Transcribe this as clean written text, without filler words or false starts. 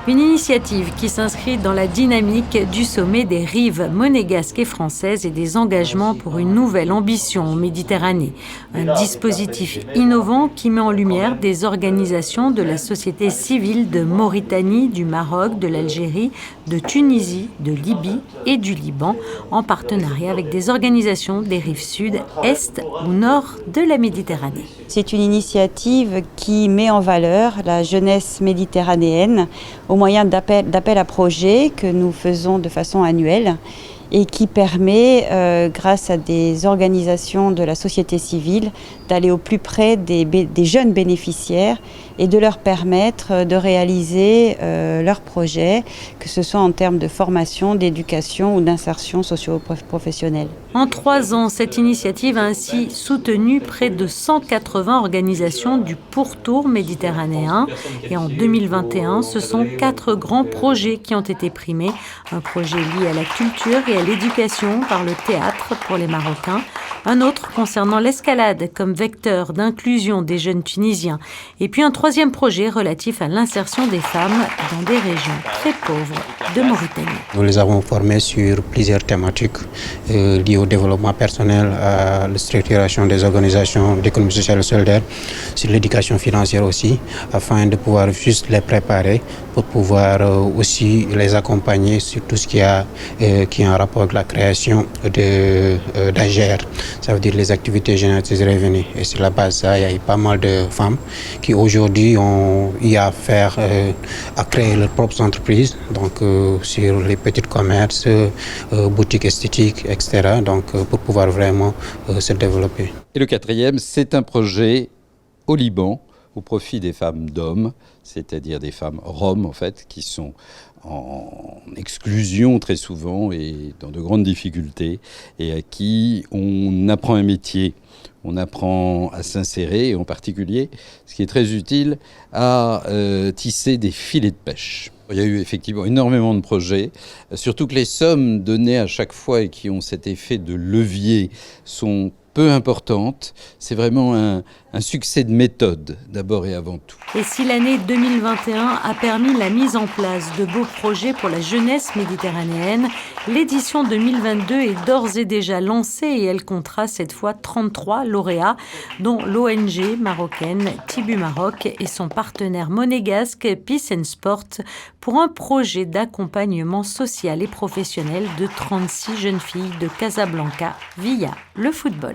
Une initiative qui s'inscrit dans la dynamique du sommet des rives monégasques et françaises et des engagements pour une nouvelle ambition en Méditerranée. Un dispositif innovant qui met en lumière des organisations de la société civile de Mauritanie, du Maroc, de l'Algérie, de Tunisie, de Libye et du Liban, en partenariat avec des organisations des rives sud, est ou nord de la Méditerranée. C'est une initiative qui met en valeur la jeunesse méditerranéenne au moyen d'appels à projets que nous faisons de façon annuelle et qui permet, grâce à des organisations de la société civile, d'aller au plus près des jeunes bénéficiaires et de leur permettre de réaliser leurs projets, que ce soit en termes de formation, d'éducation ou d'insertion socio-professionnelle. En 3 ans, cette initiative a ainsi soutenu près de 180 organisations du pourtour méditerranéen. Et en 2021, ce sont 4 grands projets qui ont été primés. Un projet lié à la culture et à l'éducation par le théâtre pour les Marocains. Un autre concernant l'escalade comme vecteur d'inclusion des jeunes Tunisiens. Et puis un 3e projet relatif à l'insertion des femmes dans des régions très pauvres de Mauritanie. Nous les avons formés sur plusieurs thématiques liées au développement personnel, à la structuration des organisations d'économie sociale et solidaire, sur l'éducation financière aussi, afin de pouvoir juste les préparer pour pouvoir aussi les accompagner sur tout ce qui est en rapport avec la création d'AGR. Ça veut dire les activités génératrices de revenus. Et sur la base de ça, il y a eu pas mal de femmes qui aujourd'hui ont eu à faire, à créer leurs propres entreprises, donc sur les petits commerces, boutiques esthétiques, etc. Donc pour pouvoir vraiment se développer. Et le 4e, c'est un projet au Liban au profit des femmes d'hommes, c'est-à-dire des femmes roms en fait, qui sont en exclusion très souvent et dans de grandes difficultés et à qui on apprend un métier, on apprend à s'insérer et en particulier, ce qui est très utile, à tisser des filets de pêche. Il y a eu effectivement énormément de projets, surtout que les sommes données à chaque fois et qui ont cet effet de levier sont peu importante, c'est vraiment un succès de méthode, d'abord et avant tout. Et si l'année 2021 a permis la mise en place de beaux projets pour la jeunesse méditerranéenne, l'édition 2022 est d'ores et déjà lancée et elle comptera cette fois 33 lauréats, dont l'ONG marocaine Tibu Maroc et son partenaire monégasque Peace and Sport, pour un projet d'accompagnement social et professionnel de 36 jeunes filles de Casablanca via le football.